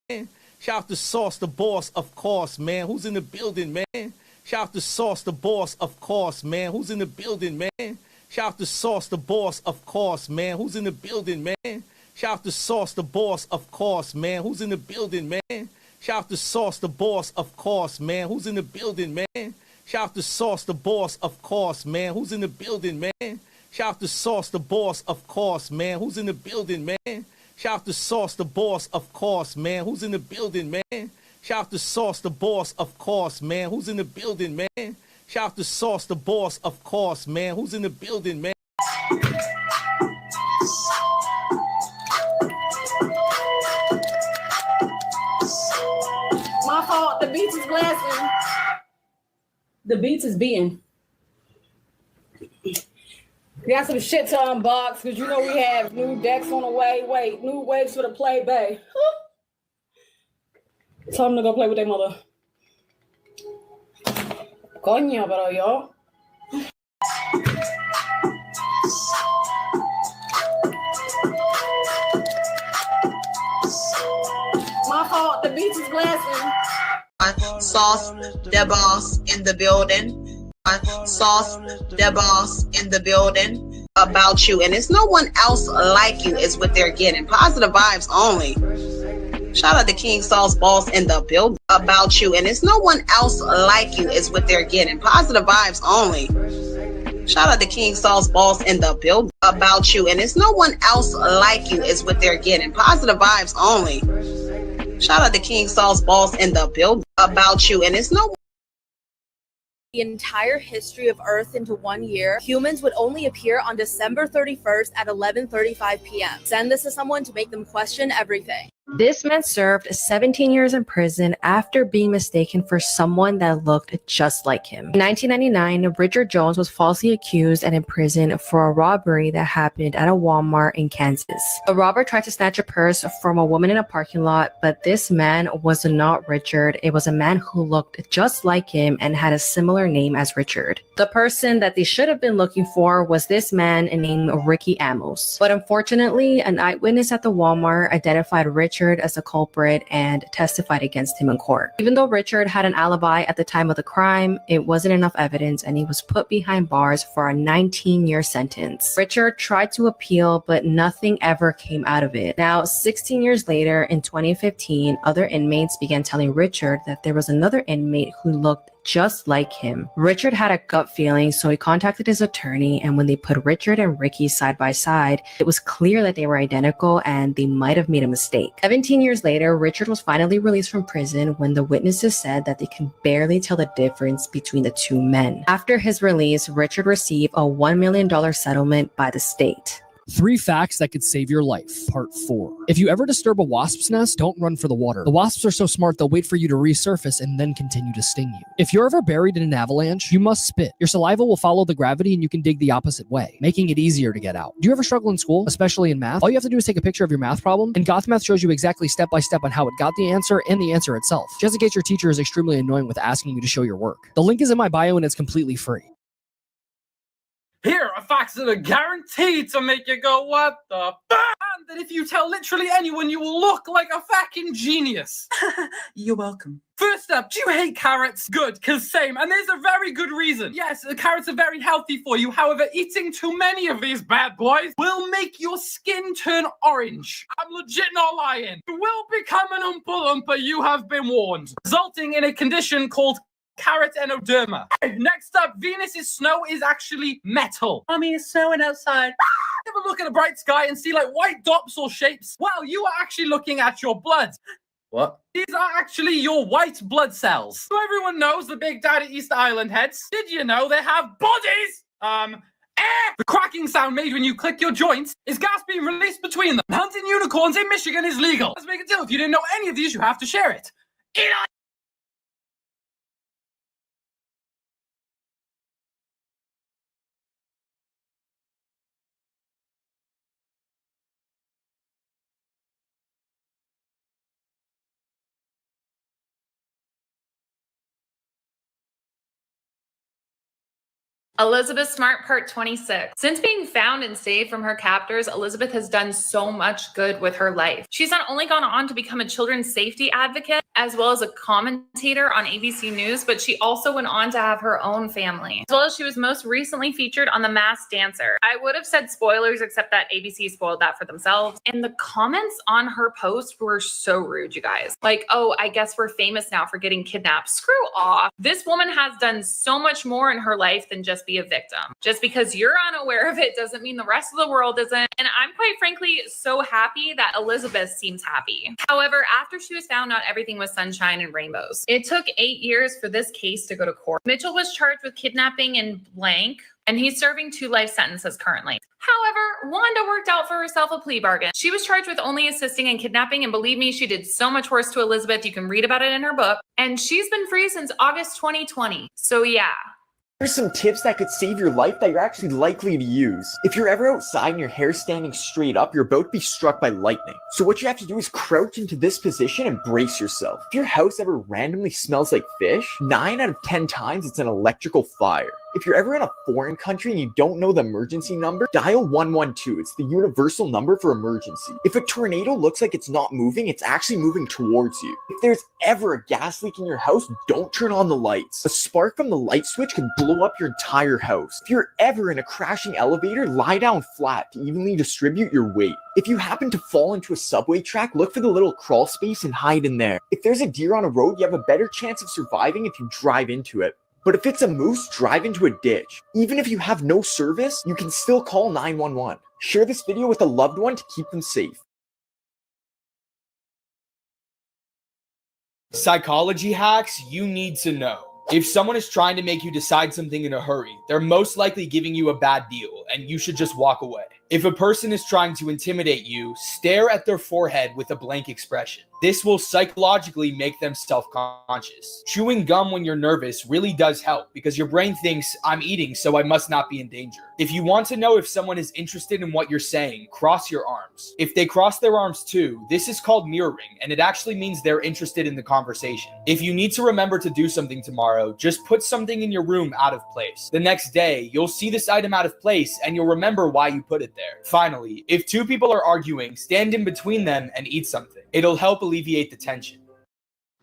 Shout out to Sauce the Boss, of course, man. Who's in the building, man? Shout out to Sauce the Boss, of course, man. Who's in the building, man? Shout out to Sauce the Boss, of course, man. Who's in the building, man? Shout out to Sauce the Boss, of course, man. Who's in the building, man? Shout out to Sauce the Boss, of course, man. Who's in the building, man? Shout out to Sauce the Boss, of course, man. Who's in the building, man? Shout out to Sauce the Boss, of course, man. Who's in the building, man? Shout out to Sauce the Boss, of course, man. Who's in the building, man? Shout out to Sauce the Boss, of course, man. Who's in the building, man? Shout out to Sauce the Boss, of course, man. Who's in the building, man? My fault. The beats is blasting. The beats is beating. We got some shit to unbox because you know we have new decks on the way. Wait, new waves for the play bay. Tell them to go play with their mother. Coño, pero yo. My fault. The beats is blasting. Sauce the Boss in the building. Sauce the Boss in the building. About you, and it's no one else like you is what they're getting. Positive vibes only. Shout out to King Sauce Boss in the building. About you, and it's no one else like you is what they're getting. Positive vibes only. Shout out to King Sauce Boss in the building. About you, and it's no one else like you is what they're getting. Positive vibes only. Shout out to King Sauce Boss in the building. About you, and it's no the entire history of Earth into 1 year, humans would only appear on December 31st at 11:35 p.m. Send this to someone to make them question everything. This man served 17 years in prison after being mistaken for someone that looked just like him. In 1999, Richard Jones was falsely accused and imprisoned for a robbery that happened at a Walmart in Kansas. A robber tried to snatch a purse from a woman in a parking lot, but this man was not Richard. It was a man who looked just like him and had a similar name as Richard. The person that they should have been looking for was this man named Ricky Amos. But unfortunately, an eyewitness at the Walmart identified Richard as a culprit and testified against him in court. Even though Richard had an alibi at the time of the crime, it wasn't enough evidence and he was put behind bars for a 19-year sentence. Richard tried to appeal, but nothing ever came out of it. Now, 16 years later, in 2015, other inmates began telling Richard that there was another inmate who looked just like him. Richard had a gut feeling, so he contacted his attorney, and when they put Richard and Ricky side by side, it was clear that they were identical and they might have made a mistake. 17 years later, Richard was finally released from prison when the witnesses said that they can barely tell the difference between the two men. After his release, Richard received a $1 million settlement by the state. 3 facts that could save your life. Part 4. If you ever disturb a wasp's nest, don't run for the water. The wasps are so smart they'll wait for you to resurface and then continue to sting you. If you're ever buried in an avalanche, you must spit. Your saliva will follow the gravity and you can dig the opposite way, making it easier to get out. Do you ever struggle in school, especially in math? All you have to do is take a picture of your math problem, and GothMath shows you exactly step by step on how it got the answer and the answer itself, just in case your teacher is extremely annoying with asking you to show your work. The link is in my bio and it's completely free. Here are facts that are guaranteed to make you go, what the fuck? And that if you tell literally anyone, you will look like a fucking genius. You're welcome. First up, do you hate carrots? Good, because same, and there's a very good reason. Yes, the carrots are very healthy for you. However, eating too many of these bad boys will make your skin turn orange. I'm legit not lying. You will become an Oompa Loompa, you have been warned, resulting in a condition called carrot enoderma. Next up, Venus's snow is actually metal. I mean, it's snowing outside. Ever look at a bright sky and see like white dots or shapes? Well, you are actually looking at your blood. What? These are actually your white blood cells. So everyone knows the Big Daddy Easter Island heads. Did you know they have bodies? The cracking sound made when you click your joints is gas being released between them. Hunting unicorns in Michigan is legal. Let's make a deal. If you didn't know any of these, you have to share it. Elizabeth Smart, part 26. Since being found and saved from her captors, Elizabeth has done so much good with her life. She's not only gone on to become a children's safety advocate, as well as a commentator on ABC News, but she also went on to have her own family. As well as she was most recently featured on The Masked Dancer. I would have said spoilers, except that ABC spoiled that for themselves. And the comments on her post were so rude, you guys. Like, oh, I guess we're famous now for getting kidnapped. Screw off. This woman has done so much more in her life than just be a victim. Just because you're unaware of it doesn't mean the rest of the world isn't. And I'm quite frankly so happy that Elizabeth seems happy. However, after she was found, not everything was sunshine and rainbows. It took 8 years for this case to go to court. Mitchell was charged with kidnapping and blank, and he's serving 2 life sentences currently. However, Wanda worked out for herself a plea bargain. She was charged with only assisting in kidnapping, and believe me, she did so much worse to Elizabeth. You can read about it in her book. And she's been free since August 2020. So yeah. Here's some tips that could save your life that you're actually likely to use. If you're ever outside and your hair's standing straight up, you're about to be struck by lightning. So what you have to do is crouch into this position and brace yourself. If your house ever randomly smells like fish, 9 out of 10 times it's an electrical fire. If you're ever in a foreign country and you don't know the emergency number, dial 112. It's the universal number for emergency. If a tornado looks like it's not moving, it's actually moving towards you. If there's ever a gas leak in your house, don't turn on the lights. A spark from the light switch can blow up your entire house. If you're ever in a crashing elevator, lie down flat to evenly distribute your weight. If you happen to fall into a subway track, look for the little crawl space and hide in there. If there's a deer on a road, you have a better chance of surviving if you drive into it. But if it's a moose, drive into a ditch. Even if you have no service, you can still call 911. Share this video with a loved one to keep them safe. Psychology hacks you need to know. If someone is trying to make you decide something in a hurry, they're most likely giving you a bad deal, and you should just walk away. If a person is trying to intimidate you, stare at their forehead with a blank expression. This will psychologically make them self-conscious. Chewing gum when you're nervous really does help because your brain thinks, I'm eating, so I must not be in danger. If you want to know if someone is interested in what you're saying, cross your arms. If they cross their arms too, this is called mirroring, and it actually means they're interested in the conversation. If you need to remember to do something tomorrow, just put something in your room out of place. The next day, you'll see this item out of place, and you'll remember why you put it there. Finally, if 2 people are arguing, stand in between them and eat something. It'll help alleviate the tension.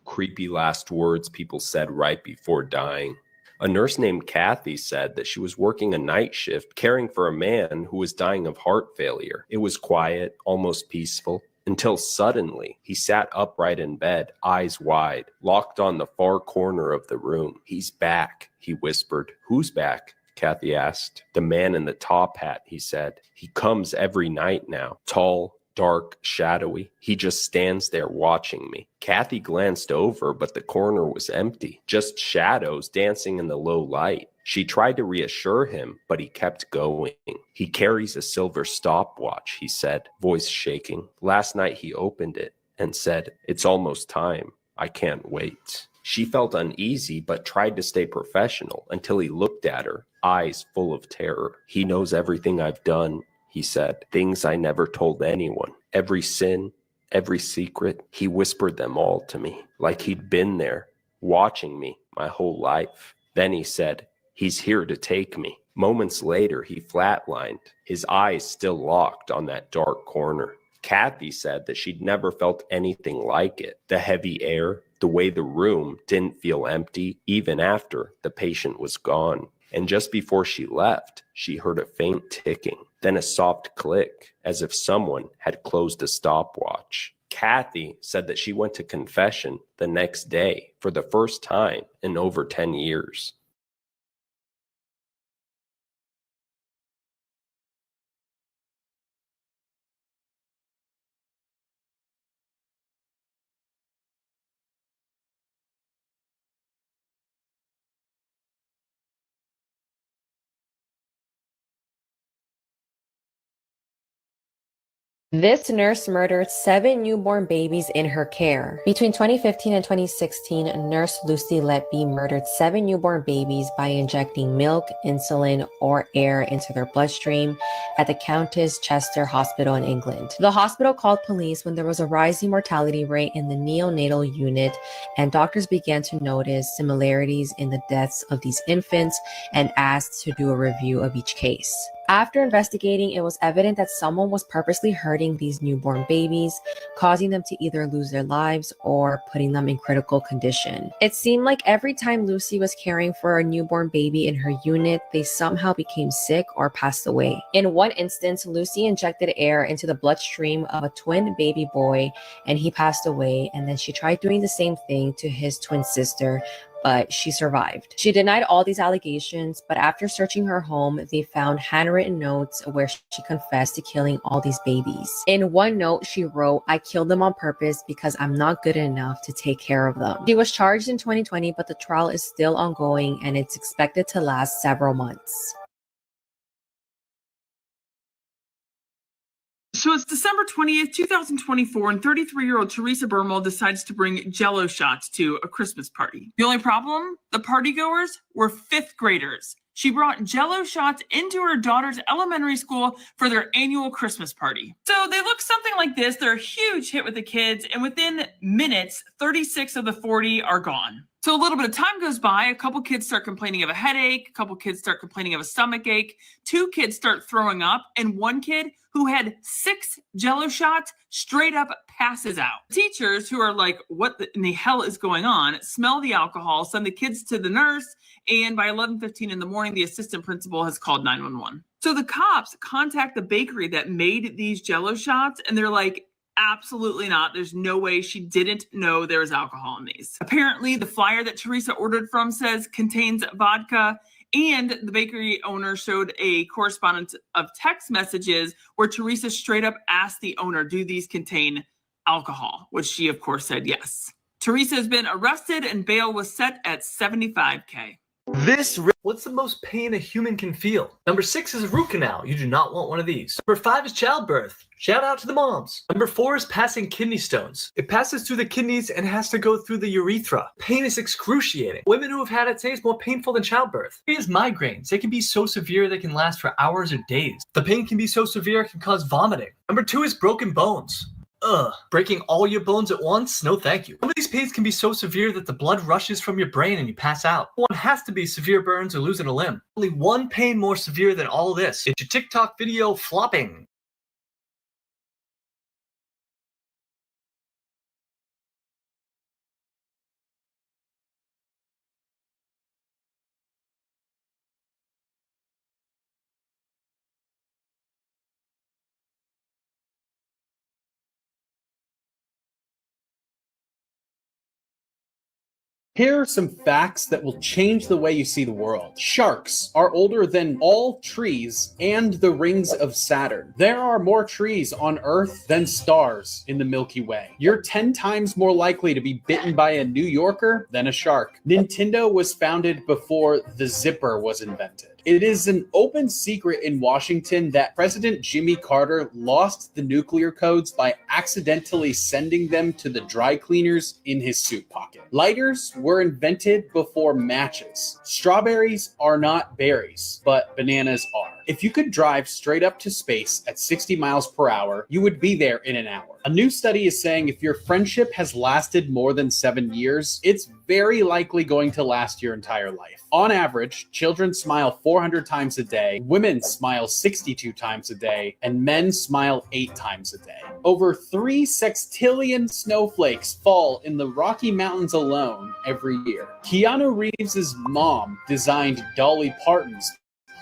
Creepy last words people said right before dying. A nurse named Kathy said that she was working a night shift caring for a man who was dying of heart failure. It was quiet, almost peaceful, until suddenly he sat upright in bed, eyes wide, locked on the far corner of the room. He's back, he whispered. Who's back? Kathy asked. The man in the top hat, he said. He comes every night now. Tall, dark, shadowy. He just stands there watching me. Kathy glanced over, but the corner was empty. Just shadows dancing in the low light. She tried to reassure him, but he kept going. He carries a silver stopwatch, he said, voice shaking. Last night he opened it and said, it's almost time. I can't wait. She felt uneasy, but tried to stay professional until he looked at her, eyes full of terror. He knows everything I've done, he said. Things I never told anyone. Every sin, every secret. He whispered them all to me, like he'd been there, watching me my whole life. Then he said, he's here to take me. Moments later, he flatlined, his eyes still locked on that dark corner. Kathy said that she'd never felt anything like it. The heavy air, the way the room didn't feel empty, even after the patient was gone. And just before she left, she heard a faint ticking, then a soft click, as if someone had closed a stopwatch. Kathy said that she went to confession the next day for the first time in over 10 years. This nurse murdered 7 newborn babies in her care. Between 2015 and 2016, nurse Lucy Letby murdered 7 newborn babies by injecting milk, insulin, or air into their bloodstream at the Countess Chester Hospital in England. The hospital called police when there was a rising mortality rate in the neonatal unit, and doctors began to notice similarities in the deaths of these infants and asked to do a review of each case. After investigating, it was evident that someone was purposely hurting these newborn babies, causing them to either lose their lives or putting them in critical condition. It seemed like every time Lucy was caring for a newborn baby in her unit, they somehow became sick or passed away. In one instance, Lucy injected air into the bloodstream of a twin baby boy and he passed away, and then she tried doing the same thing to his twin sister, but she survived. She denied all these allegations, but after searching her home, they found handwritten notes where she confessed to killing all these babies. In one note, she wrote, "I killed them on purpose because I'm not good enough to take care of them." She was charged in 2020, but the trial is still ongoing and it's expected to last several months. So it's December 20th, 2024, and 33-year-old Teresa Bermel decides to bring Jell-O shots to a Christmas party. The only problem? The partygoers were 5th graders. She brought Jell-O shots into her daughter's elementary school for their annual Christmas party. So they look something like this. They're a huge hit with the kids, and within minutes, 36 of the 40 are gone. So a little bit of time goes by, a couple kids start complaining of a headache, a couple kids start complaining of a stomach ache, 2 kids start throwing up, and 1 kid who had 6 Jell-O shots straight up passes out. Teachers who are like, what in the hell is going on, smell the alcohol, send the kids to the nurse, and by 11:15 in the morning, the assistant principal has called 911. So the cops contact the bakery that made these Jell-O shots, and they're like, absolutely not. There's no way she didn't know there was alcohol in these. Apparently, the flyer that Teresa ordered from says contains vodka, and the bakery owner showed a correspondence of text messages where Teresa straight up asked the owner, do these contain alcohol? Which she, of course, said yes. Teresa has been arrested and bail was set at $75K. What's the most pain a human can feel? Number 6 is a root canal. You do not want one of these. Number 5 is childbirth. Shout out to the moms. Number 4 is passing kidney stones. It passes through the kidneys and has to go through the urethra. Pain is excruciating. Women who have had it say it's more painful than childbirth. 3 is migraines. They can be so severe they can last for hours or days. The pain can be so severe it can cause vomiting. Number 2 is broken bones. Breaking all your bones at once? No thank you. Some of these pains can be so severe that the blood rushes from your brain and you pass out. One has to be severe burns or losing a limb. Only one pain more severe than all this. It's your TikTok video flopping. Here are some facts that will change the way you see the world. Sharks are older than all trees and the rings of Saturn. There are more trees on Earth than stars in the Milky Way. You're 10 times more likely to be bitten by a New Yorker than a shark. Nintendo was founded before the zipper was invented. It is an open secret in Washington that President Jimmy Carter lost the nuclear codes by accidentally sending them to the dry cleaners in his suit pocket. Lighters were invented before matches. Strawberries are not berries, but bananas are. If you could drive straight up to space at 60 miles per hour, you would be there in an hour. A new study is saying if your friendship has lasted more than 7 years, it's very likely going to last your entire life. On average, children smile 400 times a day, women smile 62 times a day, and men smile 8 times a day. Over 3 sextillion snowflakes fall in the Rocky Mountains alone every year. Keanu Reeves' mom designed Dolly Parton's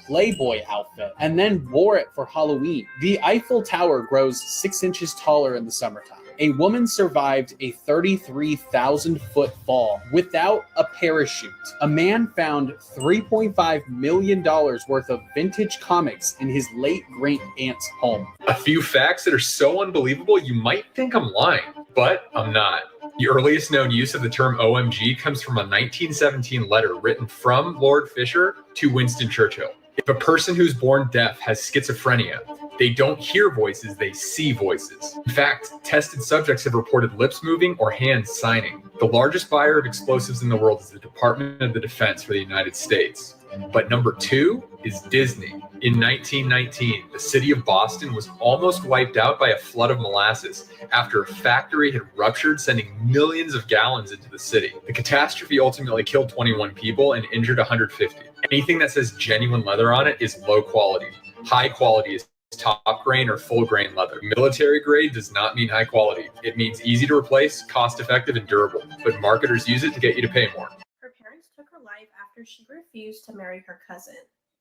Playboy outfit and then wore it for Halloween. The Eiffel Tower grows 6 inches taller in the summertime. A woman survived a 33,000-foot fall without a parachute. A man found $3.5 million worth of vintage comics in his late great-aunt's home. A few facts that are so unbelievable you might think I'm lying, but I'm not. The earliest known use of the term OMG comes from a 1917 letter written from Lord Fisher to Winston Churchill. If a person who's born deaf has schizophrenia, They don't hear voices, they see voices. In fact, tested subjects have reported lips moving or hands signing. The largest buyer of explosives in the world is the Department of the Defense for the United States. But number 2 is Disney. In 1919, the city of Boston was almost wiped out by a flood of molasses after a factory had ruptured, sending millions of gallons into the city. The catastrophe ultimately killed 21 people and injured 150. Anything that says genuine leather on it is low quality. High quality is top grain or full grain leather. Military grade does not mean high quality. It means easy to replace, cost effective, and durable. But marketers use it to get you to pay more. Her parents took her life after she refused to marry her cousin.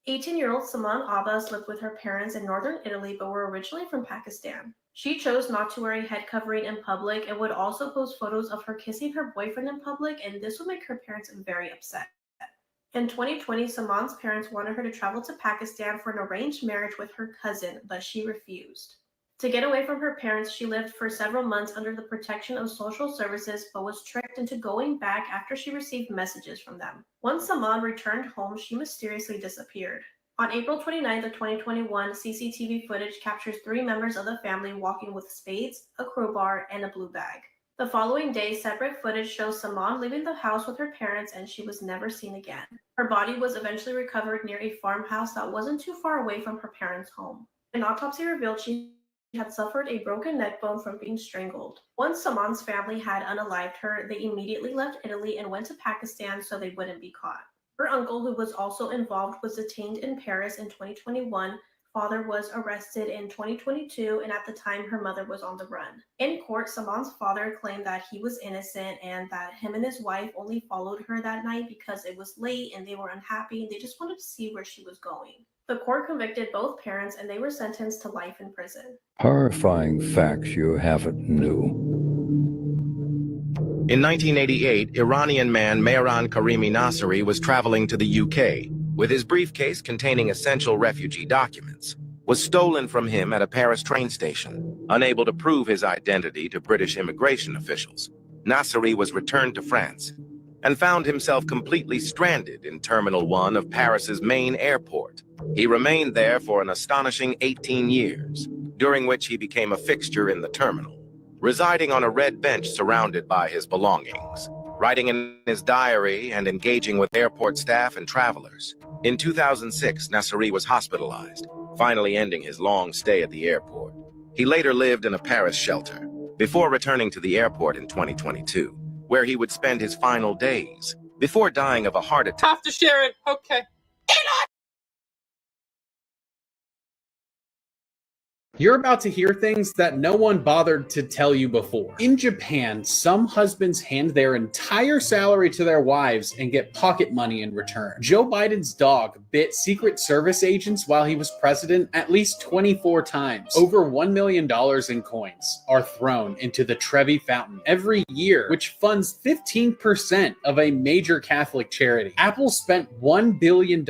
18-year-old Saman Abbas lived with her parents in northern Italy but were originally from Pakistan. She chose not to wear a head covering in public and would also post photos of her kissing her boyfriend in public, and this would make her parents very upset. In 2020, Saman's parents wanted her to travel to Pakistan for an arranged marriage with her cousin, but she refused. To get away from her parents, she lived for several months under the protection of social services, but was tricked into going back after she received messages from them. Once Saman returned home, she mysteriously disappeared. On April 29th of 2021, CCTV footage captures 3 members of the family walking with spades, a crowbar, and a blue bag. The following day, separate footage shows Saman leaving the house with her parents, and she was never seen again. Her body was eventually recovered near a farmhouse that wasn't too far away from her parents' home. An autopsy revealed she had suffered a broken neck bone from being strangled. Once Saman's family had unalived her, they immediately left Italy and went to Pakistan so they wouldn't be caught. Her uncle, who was also involved, was detained in Paris in 2021. Father was arrested in 2022, and at the time her mother was on the run. In court, Saman's father claimed that he was innocent and that him and his wife only followed her that night because it was late and they were unhappy and they just wanted to see where she was going. The court convicted both parents and they were sentenced to life in prison. Horrifying facts you haven't knew. In 1988, Iranian man Mehran Karimi Nasseri was traveling to the UK with his briefcase containing essential refugee documents, was stolen from him at a Paris train station. Unable to prove his identity to British immigration officials, Nasseri was returned to France and found himself completely stranded in Terminal 1 of Paris's main airport. He remained there for an astonishing 18 years, during which he became a fixture in the terminal, residing on a red bench surrounded by his belongings, writing in his diary and engaging with airport staff and travelers. In 2006, Nasseri was hospitalized, finally ending his long stay at the airport. He later lived in a Paris shelter, before returning to the airport in 2022, where he would spend his final days, before dying of a heart attack. Have to share it. Okay. You're about to hear things that no one bothered to tell you before. In Japan, some husbands hand their entire salary to their wives and get pocket money in return. Joe Biden's dog bit Secret Service agents while he was president at least 24 times. Over $1 million in coins are thrown into the Trevi Fountain every year, which funds 15% of a major Catholic charity. Apple spent $1 billion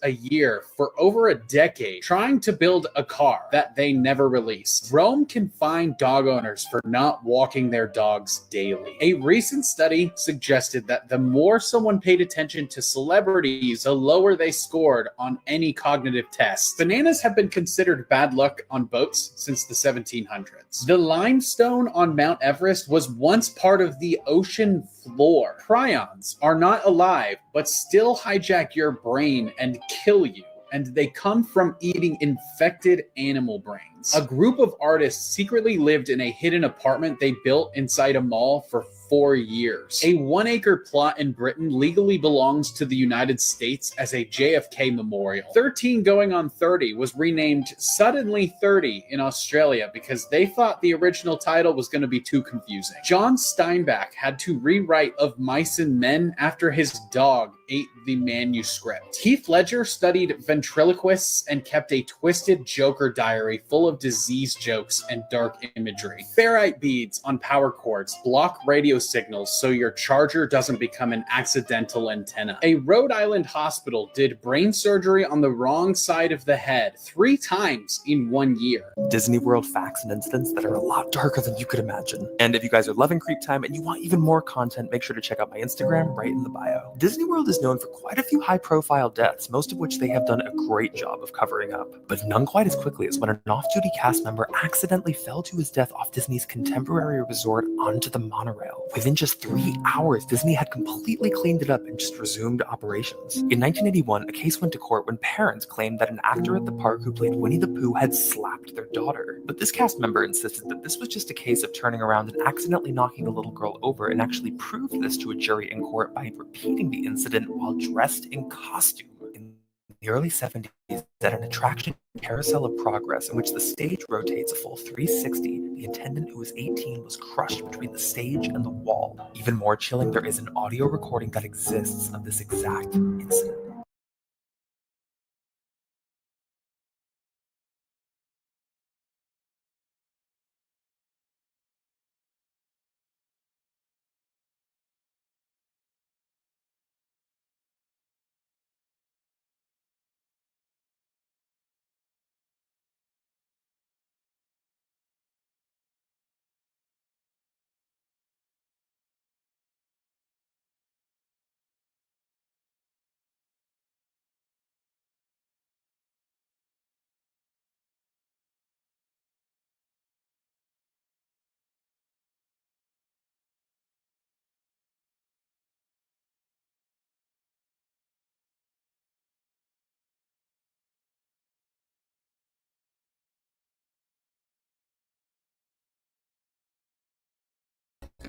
a year for over a decade trying to build a car that they never released. Rome can fine dog owners for not walking their dogs daily. A recent study suggested that the more someone paid attention to celebrities, the lower they scored on any cognitive test. Bananas have been considered bad luck on boats since the 1700s. The limestone on Mount Everest was once part of the ocean floor. Prions are not alive, but still hijack your brain and kill you, and they come from eating infected animal brains. A group of artists secretly lived in a hidden apartment they built inside a mall for 4 years. A 1-acre plot in Britain legally belongs to the United States as a JFK memorial. 13 Going on 30 was renamed Suddenly 30 in Australia because they thought the original title was going to be too confusing. John Steinbeck had to rewrite Of Mice and Men after his dog ate the manuscript. Heath Ledger studied ventriloquists and kept a twisted Joker diary full of disease jokes and dark imagery. Ferrite beads on power cords block radio signals so your charger doesn't become an accidental antenna. A Rhode Island hospital did brain surgery on the wrong side of the head 3 times in 1 year. Disney World facts and incidents that are a lot darker than you could imagine. And if you guys are loving Creep Time and you want even more content, make sure to check out my Instagram right in the bio. Disney World is is known for quite a few high-profile deaths, most of which they have done a great job of covering up. But none quite as quickly as when an off-duty cast member accidentally fell to his death off Disney's contemporary resort onto the monorail. Within just 3 hours, Disney had completely cleaned it up and just resumed operations. In 1981, a case went to court when parents claimed that an actor at the park who played Winnie the Pooh had slapped their daughter. But this cast member insisted that this was just a case of turning around and accidentally knocking the little girl over, and actually proved this to a jury in court by repeating the incident while dressed in costume. In the early 70s, at an attraction Carousel of Progress, in which the stage rotates a full 360, the attendant who was 18 was crushed between the stage and the wall. Even more chilling, there is an audio recording that exists of this exact incident.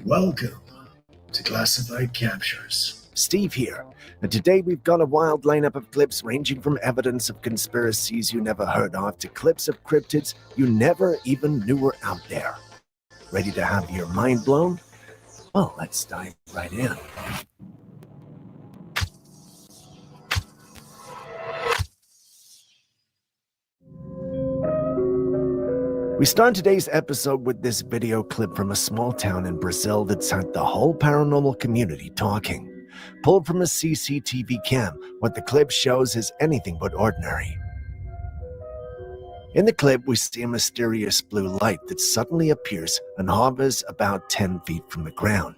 Welcome to Classified Captures. Steve here, and today we've got a wild lineup of clips ranging from evidence of conspiracies you never heard of to clips of cryptids you never even knew were out there. Ready to have your mind blown? Well, let's dive right in. We start today's episode with this video clip from a small town in Brazil that's had the whole paranormal community talking. Pulled from a CCTV cam, what the clip shows is anything but ordinary. In the clip, we see a mysterious blue light that suddenly appears and hovers about 10 feet from the ground.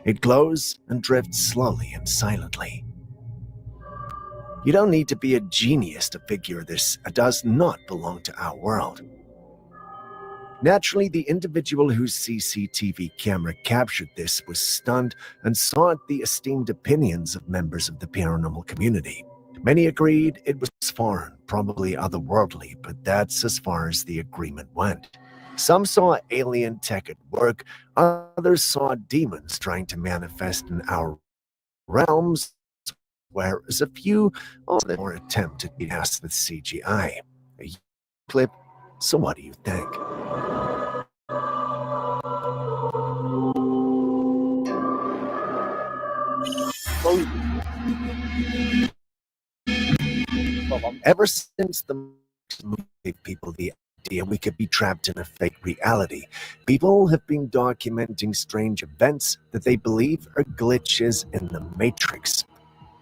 It glows and drifts slowly and silently. You don't need to be a genius to figure this does not belong to our world. Naturally, the individual whose CCTV camera captured this was stunned and sought the esteemed opinions of members of the paranormal community. Many agreed it was foreign, probably otherworldly, but that's as far as the agreement went. Some saw alien tech at work, others saw demons trying to manifest in our realms, whereas a few more attempted to pass with CGI. A clip, so what do you think? Ever since the movie gave people the idea we could be trapped in a fake reality, people have been documenting strange events that they believe are glitches in the Matrix.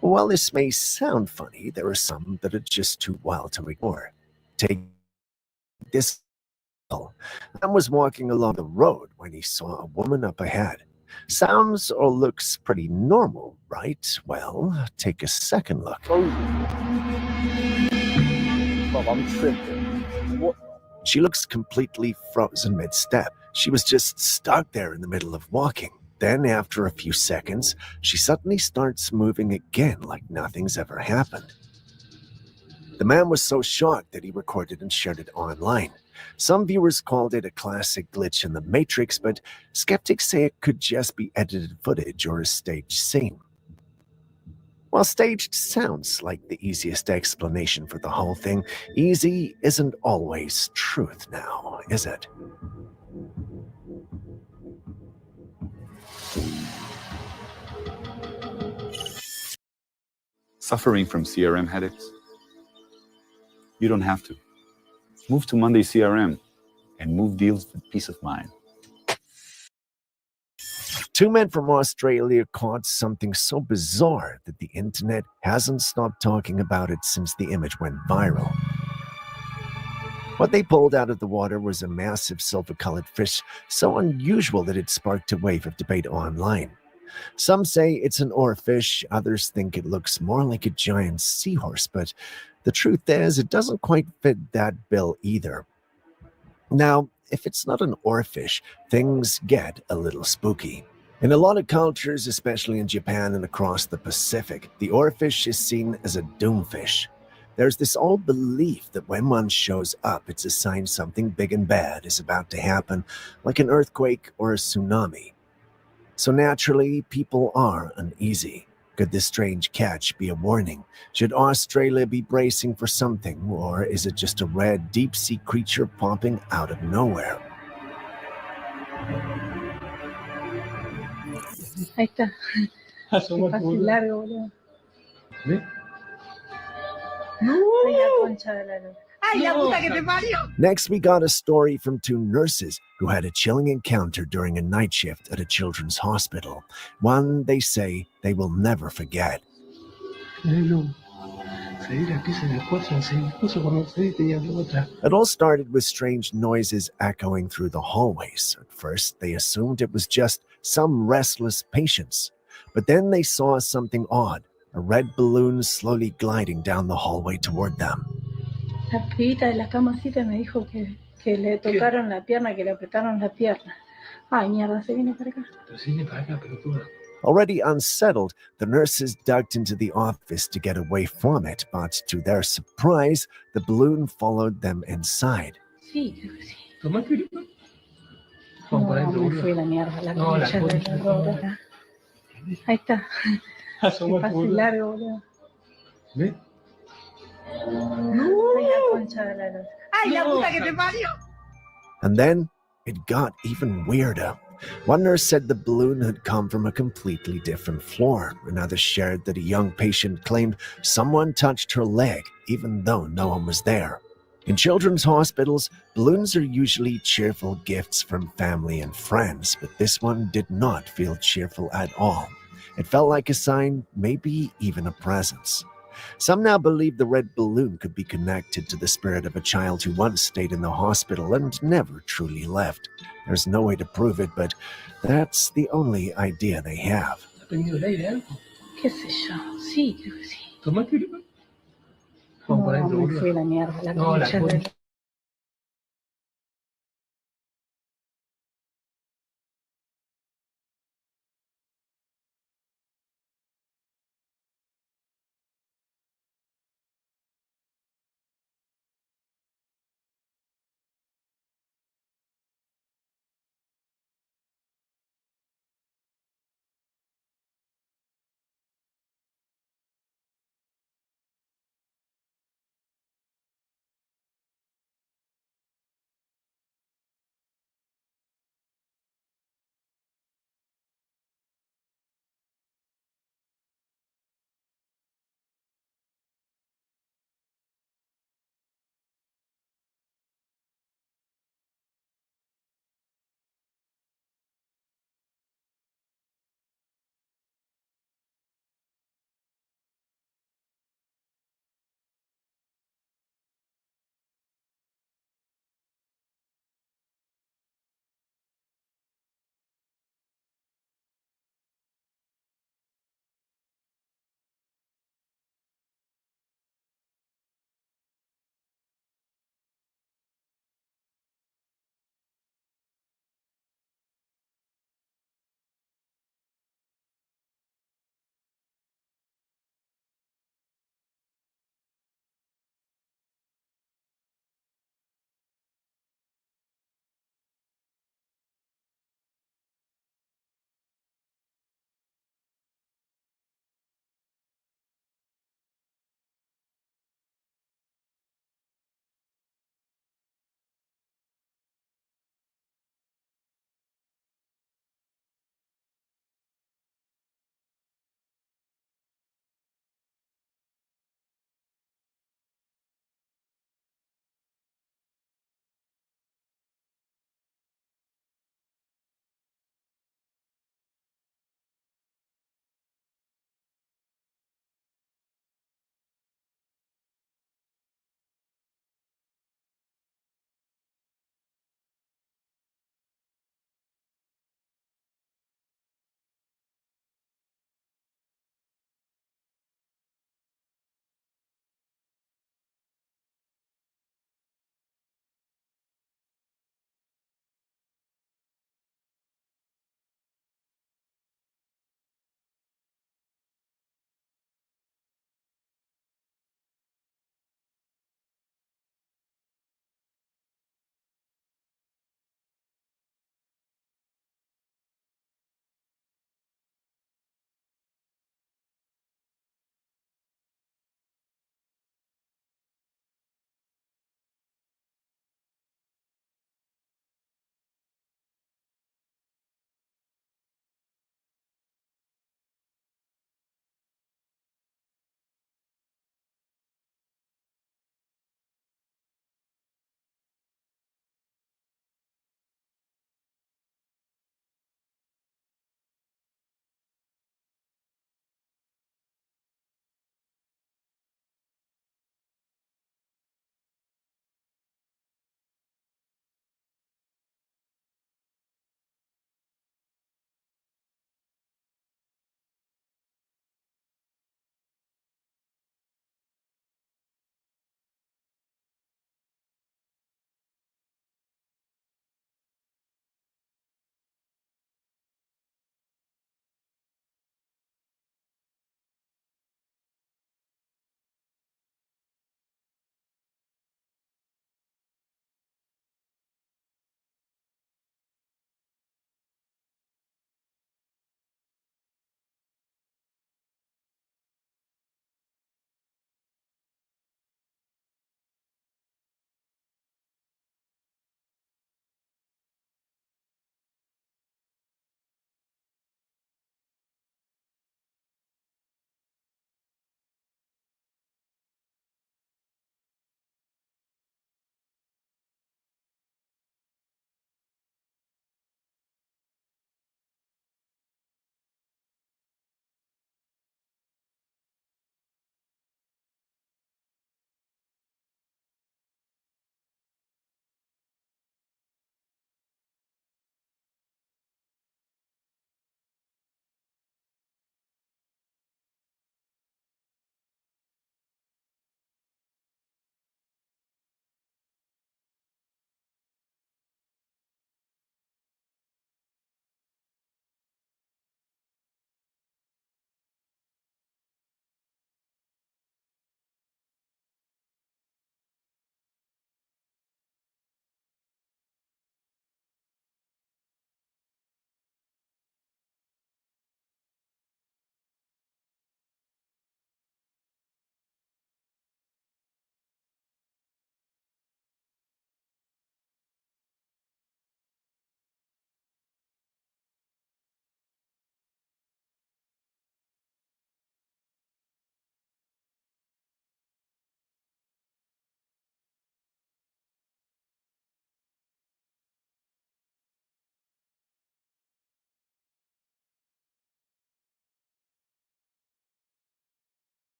While this may sound funny, there are some that are just too wild to ignore. Take this. A man was walking along the road when he saw a woman up ahead. Sounds or looks pretty normal, right? Well, take a second look. I'm tripping. She looks completely frozen mid-step. She was just stuck there in the middle of walking. Then, after a few seconds, she suddenly starts moving again like nothing's ever happened. The man was so shocked that he recorded and shared it online. Some viewers called it a classic glitch in the Matrix, but skeptics say it could just be edited footage or a staged scene. While staged sounds like the easiest explanation for the whole thing, easy isn't always truth now, is it? Suffering from CRM headaches? You don't have to. Move to Monday CRM and move deals with peace of mind. Two men from Australia caught something so bizarre that the internet hasn't stopped talking about it since the image went viral. What they pulled out of the water was a massive silver-colored fish, so unusual that it sparked a wave of debate online. Some say it's an oarfish, others think it looks more like a giant seahorse, but the truth is it doesn't quite fit that bill either. Now, if it's not an oarfish, things get a little spooky. In a lot of cultures, especially in Japan and across the Pacific, the oarfish is seen as a doomfish. There's this old belief that when one shows up, it's a sign something big and bad is about to happen, like an earthquake or a tsunami. So naturally, people are uneasy. Could this strange catch be a warning? Should Australia be bracing for something, or is it just a red deep-sea creature popping out of nowhere? Ahí está. Qué fácil largo, boludo. Ay, la concha de la luz. Ay, la puta que te parió. Next, we got a story from two nurses who had a chilling encounter during a night shift at a children's hospital. One they say they will never forget. It all started with strange noises echoing through the hallways. At first, they assumed it was just some restless patients. But then they saw something odd, a red balloon slowly gliding down the hallway toward them. La pibita de la camacita me dijo que le tocaron la pierna, que le apretaron la pierna. Ay, mierda, se viene para acá. Already unsettled, the nurses ducked into the office to get away from it, but to their surprise, the balloon followed them inside. Sí, creo que sí. No, me fui la mierda, la concha de la lora. Ahí está. Qué fácil largo, boludo. Ay, la concha de la lora. Ay, la puta que te parió. And then it got even weirder. One nurse said the balloon had come from a completely different floor. Another shared that a young patient claimed someone touched her leg, even though no one was there. In children's hospitals, balloons are usually cheerful gifts from family and friends, but this one did not feel cheerful at all. It felt like a sign, maybe even a presence. Some now believe the red balloon could be connected to the spirit of a child who once stayed in the hospital and never truly left. There's no way to prove it, but that's the only idea they have. ¿Qué sé yo? Sí, creo que sí. No, me fui la mierda, la concha de la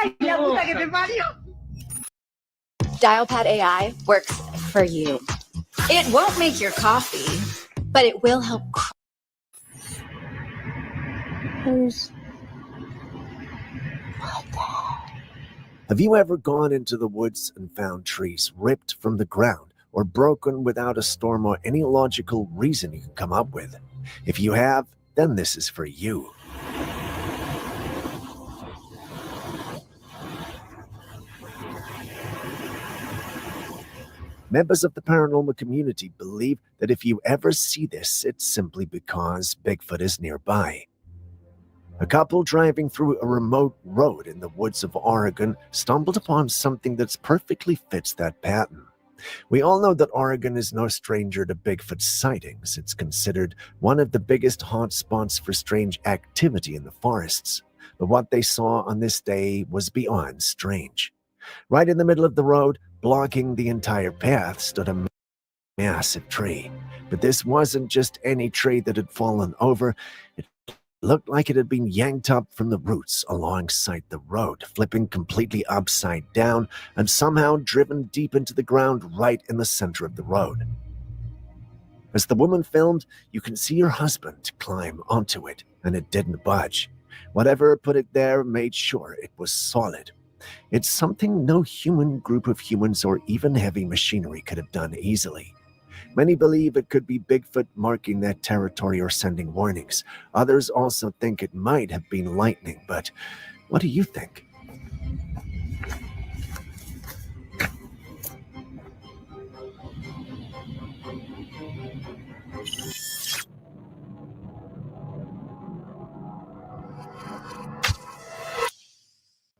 ¡Ay, la puta que te parió! Dialpad AI works for you. It won't make your coffee, but it will help. Have you ever gone into the woods and found trees ripped from the ground or broken without a storm or any logical reason you can come up with? If you have, then this is for you. Members of the paranormal community believe that if you ever see this, it's simply because Bigfoot is nearby. A couple driving through a remote road in the woods of Oregon stumbled upon something that perfectly fits that pattern. We all know that Oregon is no stranger to Bigfoot sightings. It's considered one of the biggest hotspots for strange activity in the forests. But what they saw on this day was beyond strange. Right in the middle of the road, blocking the entire path, stood a massive tree. But this wasn't just any tree that had fallen over. It looked like it had been yanked up from the roots alongside the road, flipping completely upside down and somehow driven deep into the ground right in the center of the road. As the woman filmed, you can see her husband climb onto it, and it didn't budge. Whatever put it there made sure it was solid. It's something no human group of humans or even heavy machinery could have done easily. Many believe it could be Bigfoot marking that territory or sending warnings. Others also think it might have been lightning, but what do you think?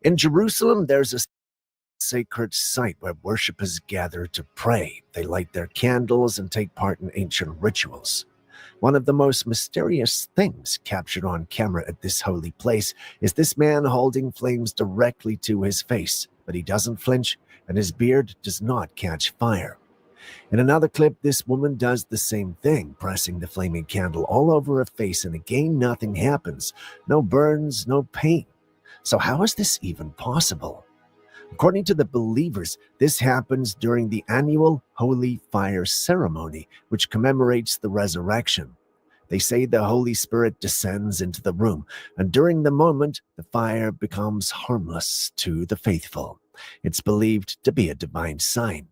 In Jerusalem, there's a sacred site where worshippers gather to pray. They light their candles and take part in ancient rituals. One of the most mysterious things captured on camera at this holy place is this man holding flames directly to his face, but he doesn't flinch and his beard does not catch fire. In another clip, this woman does the same thing, pressing the flaming candle all over her face, and again nothing happens. No burns, no pain. So how is this even possible? According to the believers, this happens during the annual Holy Fire Ceremony, which commemorates the resurrection. They say the Holy Spirit descends into the room, and during the moment, the fire becomes harmless to the faithful. It's believed to be a divine sign.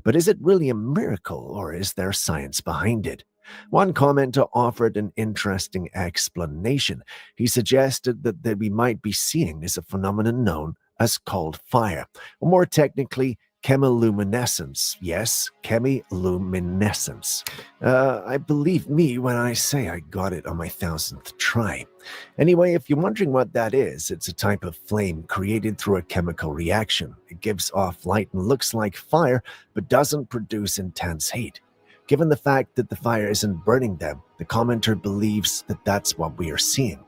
But is it really a miracle, or is there science behind it? One commenter offered an interesting explanation. He suggested that we might be seeing is a phenomenon known as cold fire, or more technically, chemiluminescence. Yes, chemiluminescence. I believe me when I say I got it on my 1000th try. Anyway, if you're wondering what that is, it's a type of flame created through a chemical reaction. It gives off light and looks like fire, but doesn't produce intense heat. Given the fact that the fire isn't burning them, the commenter believes that that's what we are seeing.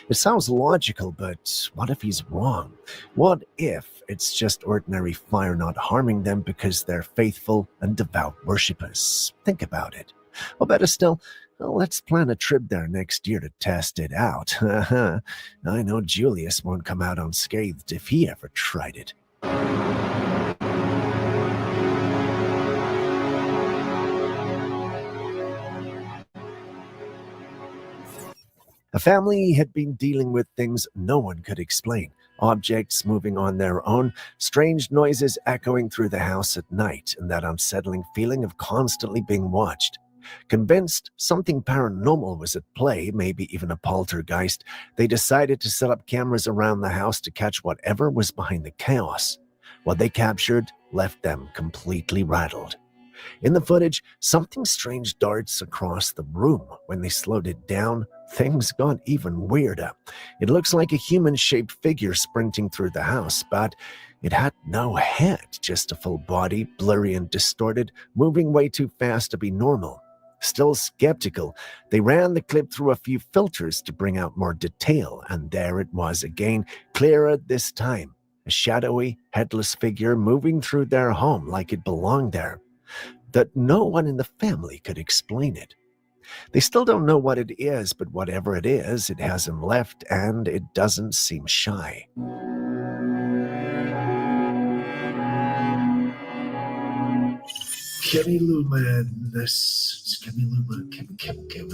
It sounds logical, but what if he's wrong? What if it's just ordinary fire not harming them because they're faithful and devout worshippers? Think about it. Or better still, let's plan a trip there next year to test it out. I know Julius won't come out unscathed if he ever tried it. A family had been dealing with things no one could explain. Objects moving on their own, strange noises echoing through the house at night, and that unsettling feeling of constantly being watched. Convinced something paranormal was at play, maybe even a poltergeist, they decided to set up cameras around the house to catch whatever was behind the chaos. What they captured left them completely rattled. In the footage, something strange darts across the room. When they slowed it down, things got even weirder. It looks like a human-shaped figure sprinting through the house, but it had no head, just a full body, blurry and distorted, moving way too fast to be normal. Still skeptical, they ran the clip through a few filters to bring out more detail, and there it was again, clearer this time. A shadowy, headless figure moving through their home like it belonged there. That no one in the family could explain it. They still don't know what it is, but whatever it is, it hasn't left and it doesn't seem shy. Kimmy Lulin, this Kimmy Lulin, Kim.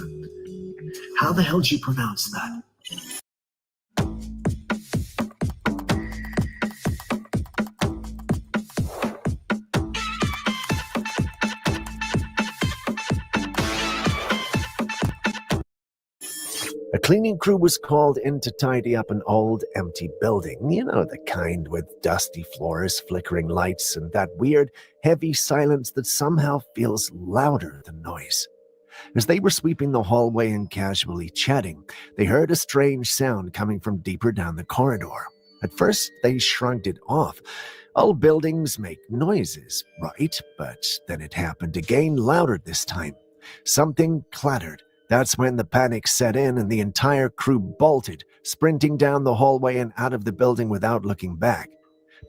How the hell did you pronounce that? A cleaning crew was called in to tidy up an old, empty building. You know, the kind with dusty floors, flickering lights, and that weird, heavy silence that somehow feels louder than noise. As they were sweeping the hallway and casually chatting, they heard a strange sound coming from deeper down the corridor. At first, they shrugged it off. All buildings make noises, right? But then it happened again, louder this time. Something clattered. That's when the panic set in and the entire crew bolted, sprinting down the hallway and out of the building without looking back.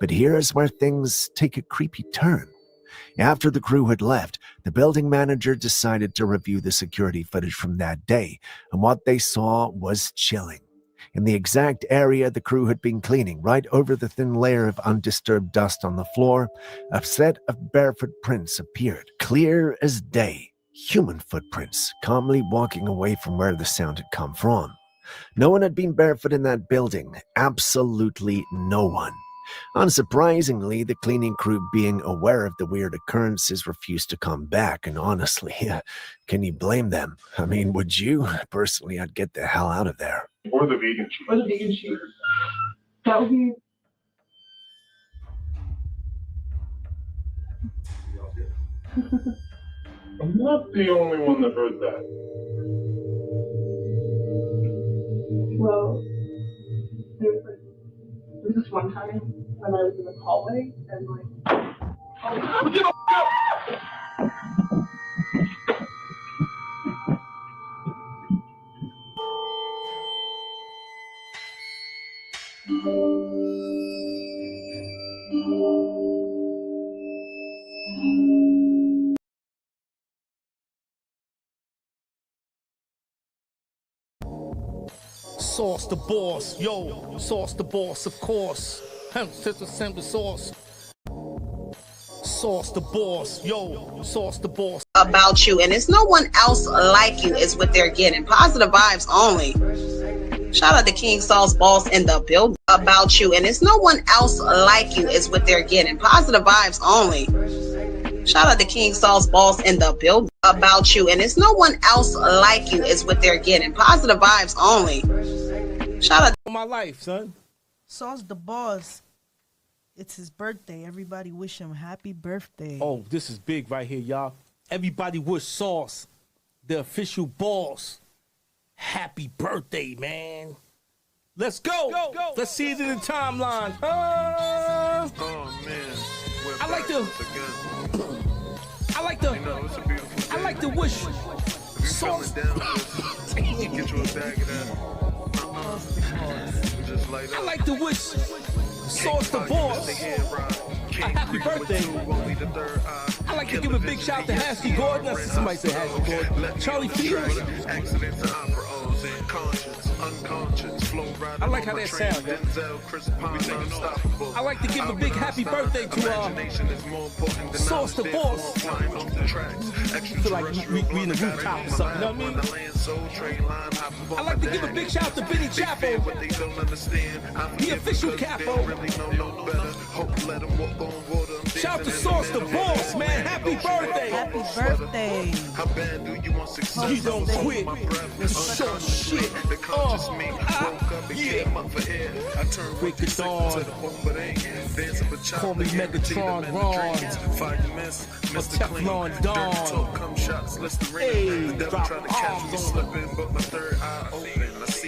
But here's where things take a creepy turn. After the crew had left, the building manager decided to review the security footage from that day, and what they saw was chilling. In the exact area the crew had been cleaning, right over the thin layer of undisturbed dust on the floor, a set of barefoot prints appeared, clear as day. Human footprints, calmly walking away from where the sound had come from. No one had been barefoot in that building. Absolutely no one. Unsurprisingly, the cleaning crew, being aware of the weird occurrences, refused to come back, and honestly, can you blame them? I mean, would you? Personally, I'd get the hell out of there. Or the vegan cheese. Or the vegan cheese. That would be... I'm not the only one that heard that. Well, there was this one time when I was in the hallway and Sauce the boss, yo, sauce the boss, of course. Simple sauce. Sauce the boss, yo, sauce the boss. About you, and it's no one else like you is what they're getting. Positive vibes only. Shout out to King Sauce Boss in the building. About you, and it's no one else like you is what they're getting. Positive vibes only. Shout out to King Sauce Boss in the building. About you, and it's no one else like you is what they're getting. Positive vibes only. Shout out. My life, son. Sauce the boss. It's his birthday. Everybody wish him happy birthday. Oh, this is big right here, y'all. Everybody wish Sauce, the official boss, happy birthday, man. Let's go. Let's see it in the timeline. Oh man. I like to wish Sauce. Get you a bag of that. I like to wish Sauce the boss a happy birthday. I like to give a big shout out to Hasky Gordon. That's somebody say Hasky Gordon. Charlie Fields. I like how that sounds. I like to give a big happy birthday to Sauce the boss. I feel like we in the rooftop or something, you know what I mean? I like to give a big shout out to Benny Chapo, the official capo. Shout out to Sauce the boss, man. Happy birthday. Happy birthday. You don't quit. Short shit. Yeah. Quick at dawn. Call me Megatron Ron. A Teflon Dawn. Hey, drop arms on